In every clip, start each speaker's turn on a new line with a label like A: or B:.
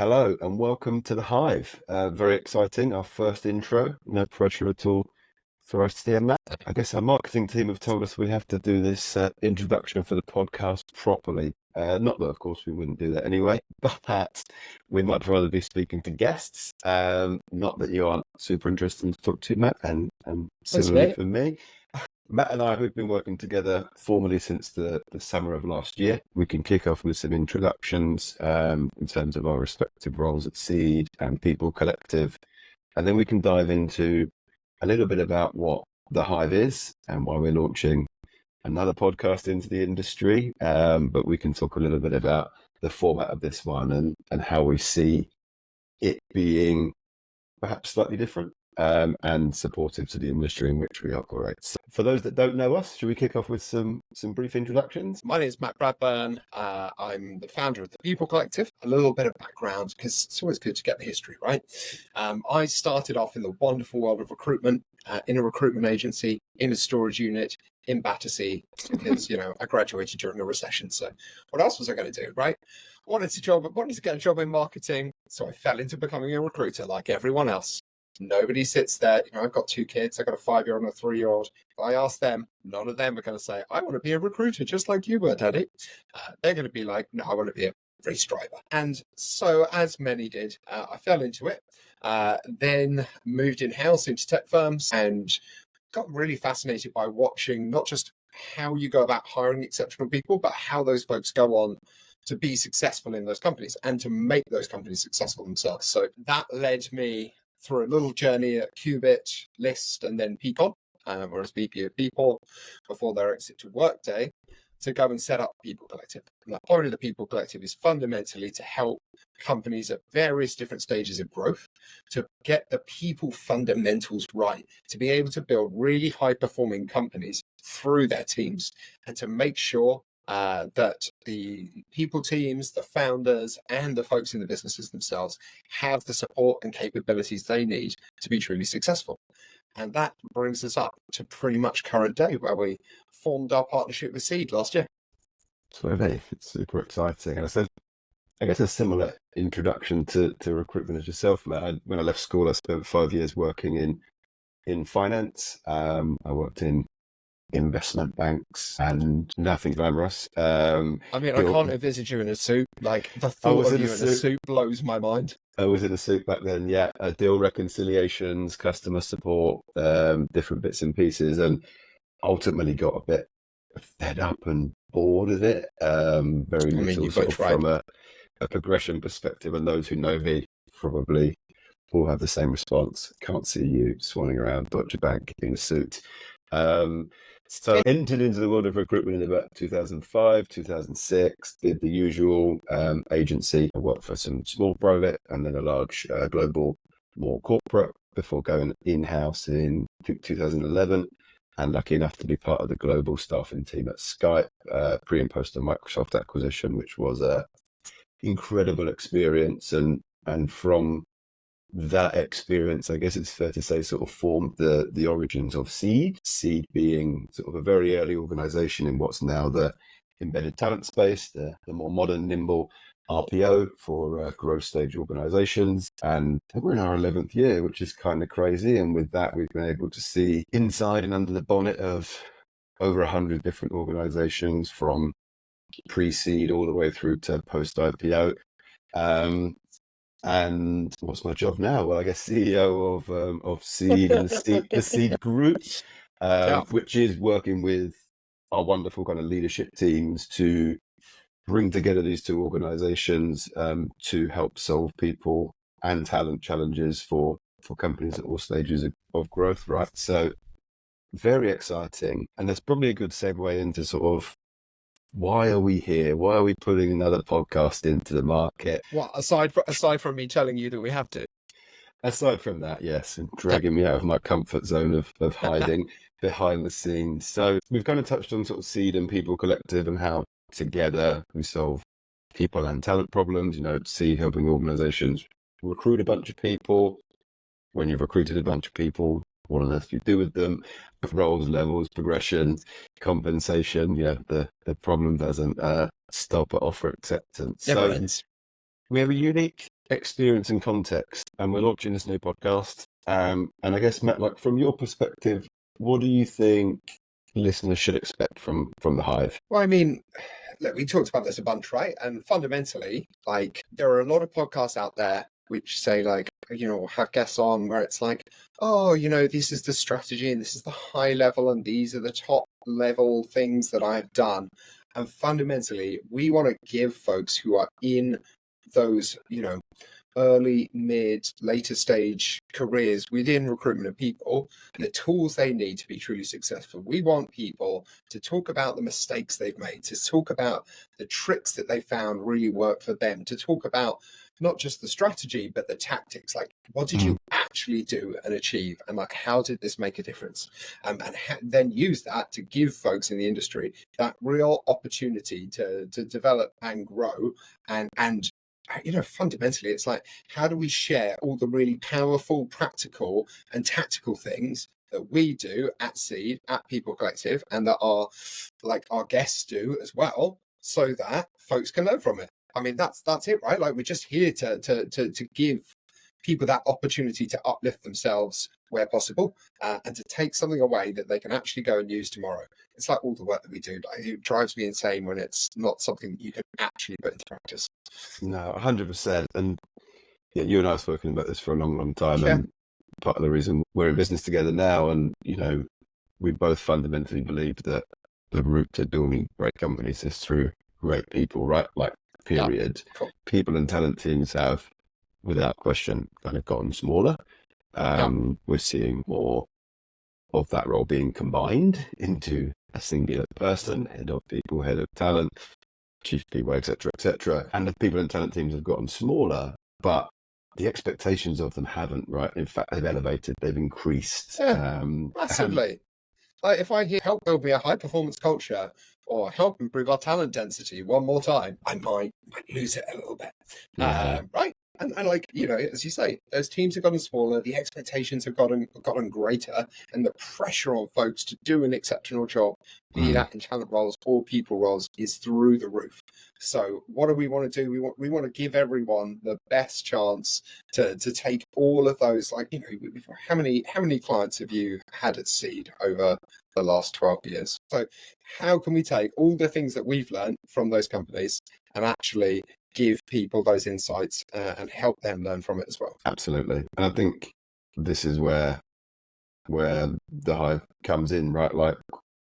A: Hello and welcome to the Hive. Very exciting, our first intro. No pressure at all for us here, Matt. I guess our marketing team have told us we have to do this introduction for the podcast properly. Not that, of course, we wouldn't do that anyway, but that we might rather be speaking to guests. Not that you aren't super interested to talk to, Matt, and similarly for me. Matt and I have been working together formally since the summer of last year. We can kick off with some introductions in terms of our respective roles at Seed and People Collective. And then we can dive into a little bit about what the Hive is and why we're launching another podcast into the industry. But we can talk a little bit about the format of this one and how we see it being perhaps slightly different. And supportive to the industry in which we operate. So for those that don't know us, should we kick off with some brief introductions?
B: My name is Matt Bradburn. I'm the founder of the People Collective. A little bit of background, because it's always good to get the history, right? I started off in the wonderful world of recruitment, in a recruitment agency, in a storage unit, in Battersea, because, I graduated during a recession. So what else was I going to do, right? Wanted to get a job in marketing. So I fell into becoming a recruiter like everyone else. Nobody sits there. I've got two kids. I've got a 5-year-old and a 3-year-old. If I ask them, none of them are going to say, I want to be a recruiter just like you were, Daddy. They're going to be like, no, I want to be a race driver. And so, as many did, I fell into it. Then moved in-house into tech firms and got really fascinated by watching not just how you go about hiring exceptional people, but how those folks go on to be successful in those companies and to make those companies successful themselves. So that led me through a little journey at Qubit, List, and then Peakon, whereas VP of People, before their exit to Workday, to go and set up People Collective. And the point of the People Collective is fundamentally to help companies at various different stages of growth to get the people fundamentals right, to be able to build really high-performing companies through their teams, and to make sure that the people teams, the founders, and the folks in the businesses themselves have the support and capabilities they need to be truly successful. And that brings us up to pretty much current day, where we formed our partnership with Seed last year.
A: So it's super exciting. And I guess a similar introduction to recruitment as yourself, Matt. When I left school, I spent 5 years working in finance. I worked in investment banks and nothing glamorous.
B: I can't envisage you in a suit. Like, the thought of you in a suit blows my mind.
A: I was in a suit back then, yeah. Deal reconciliations, customer support, different bits and pieces, and ultimately got a bit fed up and bored of it. Very little sort of from a progression perspective, and those who know me probably all have the same response. Can't see you swanning around Deutsche Bank in a suit. So entered into the world of recruitment in about 2005, 2006, did the usual agency. I worked for some small private and then a large global, more corporate, before going in-house in 2011, and lucky enough to be part of the global staffing team at Skype, pre and post the Microsoft acquisition, which was a incredible experience. And from that experience, I guess it's fair to say, sort of formed the origins of Seed. Seed being sort of a very early organization in what's now the embedded talent space, the more modern, nimble RPO for growth stage organizations. And we're in our 11th year, which is kind of crazy. And with that, we've been able to see inside and under the bonnet of over 100 different organizations, from pre-seed all the way through to post-IPO. And what's my job now? Well, I guess CEO of Seed and the Seed Group, which is working with our wonderful kind of leadership teams to bring together these two organizations to help solve people and talent challenges for companies at all stages of growth, right? So very exciting. And that's probably a good segue into sort of, why are we here? Why are we putting another podcast into the market?
B: Well, aside from me telling you that we have to.
A: Aside from that, yes, and dragging me out of my comfort zone of hiding behind the scenes. So we've kind of touched on sort of Seed and People Collective and how together we solve people and talent problems. Seed helping organizations recruit a bunch of people. When you've recruited a bunch of people, what on earth do you do with them? Roles, levels, progression, compensation. The problem doesn't stop at offer acceptance.
B: Never ends.
A: We have a unique experience and context, and we're launching this new podcast. And I guess, Matt, like from your perspective, what do you think listeners should expect from the Hive?
B: Well, I mean, look, we talked about this a bunch, right? And fundamentally, like, there are a lot of podcasts out there which say, like, have guests on where it's like, oh, this is the strategy and this is the high level and these are the top level things that I've done. And fundamentally, we want to give folks who are in those, early, mid, later stage careers within recruitment of people, the tools they need to be truly successful. We want people to talk about the mistakes they've made, to talk about the tricks that they found really work for them, to talk about not just the strategy, but the tactics. Like, what did you actually do and achieve? And like, how did this make a difference? And then use that to give folks in the industry that real opportunity to develop and grow and fundamentally, it's like, how do we share all the really powerful, practical, and tactical things that we do at Seed, at People Collective, and that our guests do as well, so that folks can learn from it. I mean, that's it, right? Like, we're just here to give people that opportunity to uplift themselves where possible, and to take something away that they can actually go and use tomorrow. It's like all the work that we do. Like, it drives me insane when it's not something that you can actually put into practice.
A: No, 100%. And yeah, you and I have spoken about this for a long, long time.
B: Yeah.
A: And part of the reason we're in business together now, and, we both fundamentally believe that the route to building great companies is through great people, right? Like, period.
B: Yeah. Cool.
A: People and talent teams have, without question, kind of gotten smaller. We're seeing more of that role being combined into a singular person, head of people, head of talent, chief people, etc. And the people and talent teams have gotten smaller, but the expectations of them haven't, right? In fact, they've elevated, they've increased.
B: Massively. Like, if I hear help build me a high performance culture or help improve our talent density one more time, I might lose it a little bit. Right? And like, as you say, those teams have gotten smaller, the expectations have gotten greater, and the pressure on folks to do an exceptional job, be that in talent roles or people roles, is through the roof. So what do we want to do? We want to give everyone the best chance to take all of those, like, how many clients have you had at Seed over the last 12 years? So how can we take all the things that we've learned from those companies and actually give people those insights and help them learn from it as well?
A: Absolutely. And I think this is where the Hive comes in, right? Like,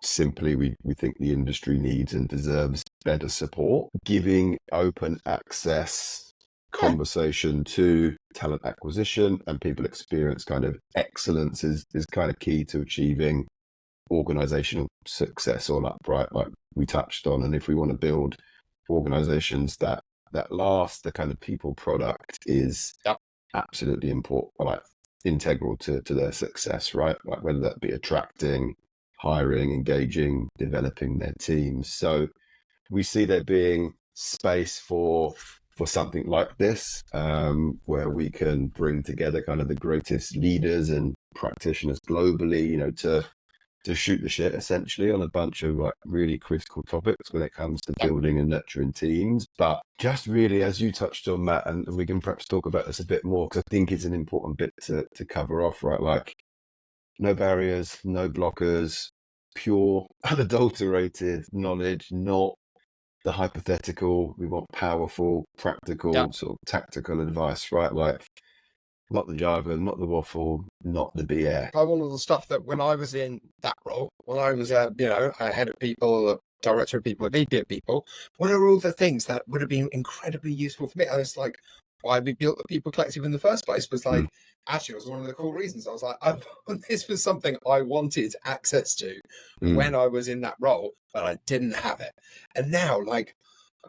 A: simply, we think the industry needs and deserves better support. Giving open access conversation to talent acquisition and people experience kind of excellence is kind of key to achieving organizational success all up, right? Like we touched on. And if we want to build organizations that last, the kind of people product is absolutely important, like integral to their success, right? Like whether that be attracting, hiring, engaging, developing their teams. So we see there being space for something like this, where we can bring together kind of the greatest leaders and practitioners globally, to shoot the shit essentially on a bunch of like really critical topics when it comes to building and nurturing teams. But just really, as you touched on, Matt, and we can perhaps talk about this a bit more, because I think it's an important bit to cover off, right? Like, no barriers, no blockers, pure, unadulterated knowledge, not the hypothetical. We want powerful, practical, sort of tactical advice, right? Like, not the jargon, not the waffle, not the BS.
B: I wanted the stuff that when I was in that role, when I was, a head of people, director of people, a VP of people, what are all the things that would have been incredibly useful for me? And it's like, why we built the People Collective in the first place was like, actually, it was one of the cool reasons. I was like, this was something I wanted access to when I was in that role, but I didn't have it. And now, like,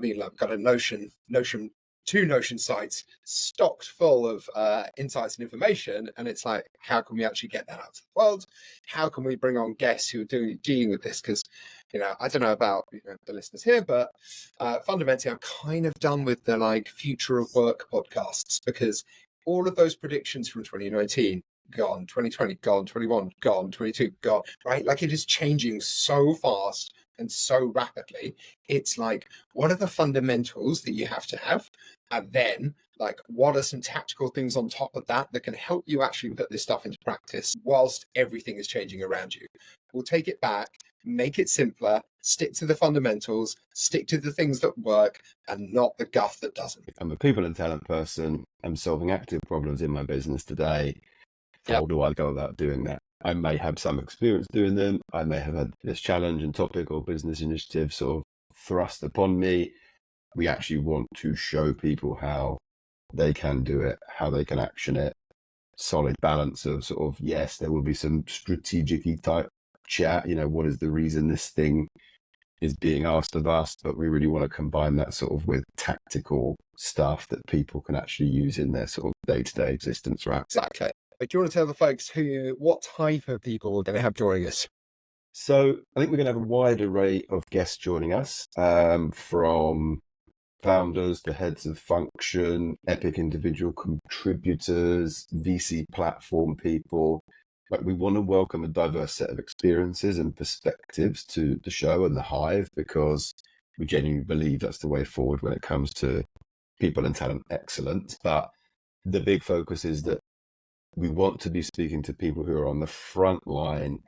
B: I've got a two Notion sites stocked full of insights and information, and it's like, how can we actually get that out to the world? How can we bring on guests who are dealing with this? Because I don't know about the listeners here, but fundamentally, I'm kind of done with the like future of work podcasts, because all of those predictions from 2019 gone, 2020 gone, 21 gone, 22 gone, right? Like, it is changing so fast and so rapidly. It's like, what are the fundamentals that you have to have? And then Like, what are some tactical things on top of that that can help you actually put this stuff into practice whilst everything is changing around you? We'll take it back, make it simpler, stick to the fundamentals, stick to the things that work, and not the guff that doesn't.
A: I'm a people and talent person. I'm solving active problems in my business today. How do I go about doing that? I may have some experience doing them. I may have had this challenge and topic or business initiative sort of thrust upon me. We actually want to show people how they can do it, how they can action it. Solid balance of sort of, yes, there will be some strategic-y type chat, what is the reason this thing is being asked of us, but we really want to combine that sort of with tactical stuff that people can actually use in their sort of day-to-day existence, right?
B: Exactly. But do you want to tell the folks what type of people we're going to have joining us?
A: So I think we're going to have a wide array of guests joining us, from founders, the heads of function, epic individual contributors, VC platform people. Like, we want to welcome a diverse set of experiences and perspectives to the show and the Hive, because we genuinely believe that's the way forward when it comes to people and talent excellence. But the big focus is that we want to be speaking to people who are on the front line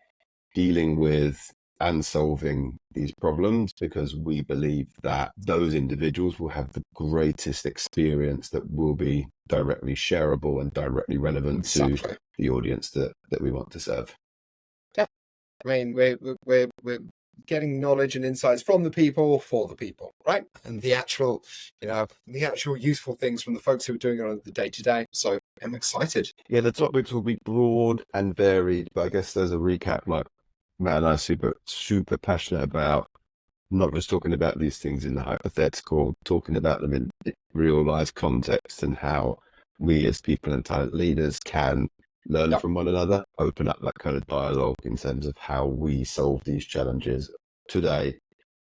A: dealing with and solving these problems, because we believe that those individuals will have the greatest experience that will be directly shareable and directly relevant to the audience that we want to serve.
B: Yeah, I mean, we're getting knowledge and insights from the people for the people, right? And the actual useful things from the folks who are doing it on the day to day. So I'm excited.
A: Yeah, the topics will be broad and varied, but I guess there's a recap. Like, Matt and I are super passionate about not just talking about these things in the hypothetical, talking about them in real life context, and how we as people and talent leaders can learn from one another, open up that kind of dialogue in terms of how we solve these challenges today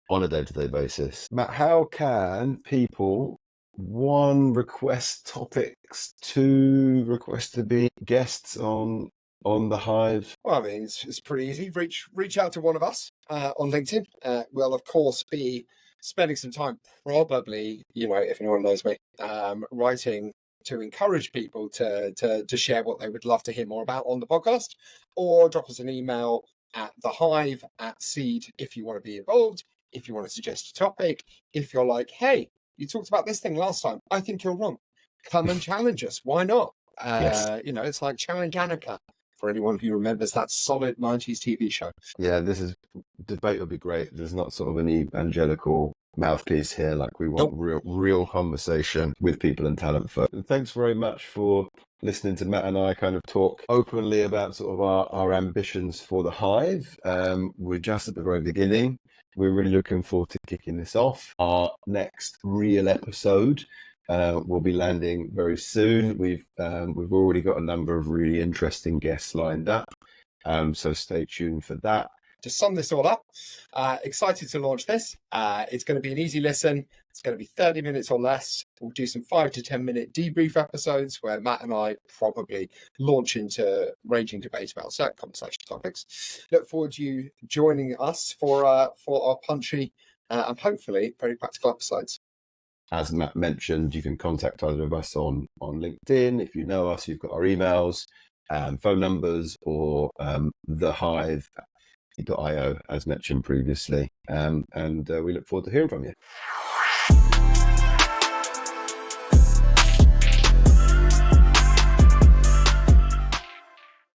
A: on a day-to-day basis. Matt, how can people, one, request topics, two, request to be guests on the Hive?
B: Well, I mean, it's pretty easy. Reach out to one of us on LinkedIn. We'll, of course, be spending some time, probably, if anyone knows me, writing to encourage people to share what they would love to hear more about on the podcast, or drop us an email at thehive@seed if you want to be involved, if you want to suggest a topic, if you're like, hey, you talked about this thing last time, I think you're wrong. Come and challenge us. Why not?
A: Yes.
B: It's like Challenge Annika, for anyone who remembers that solid 90s TV show.
A: Yeah, debate will be great. There's not sort of an evangelical mouthpiece here. Like, we want real conversation with people and talent folk. And thanks very much for listening to Matt and I kind of talk openly about sort of our ambitions for the Hive. We're just at the very beginning. We're really looking forward to kicking this off. Our next real episode will be landing very soon. We've already got a number of really interesting guests lined up, so stay tuned for that.
B: To sum this all up, excited to launch this. It's going to be an easy listen. It's going to be 30 minutes or less. We'll do some 5 to 10 minute debrief episodes where Matt and I probably launch into raging debate about certain conversation topics. Look forward to you joining us for our punchy and hopefully very practical episodes.
A: As Matt mentioned, you can contact either of us on LinkedIn. If you know us, you've got our emails, phone numbers, or thehive.io, as mentioned previously. And we look forward to hearing from you.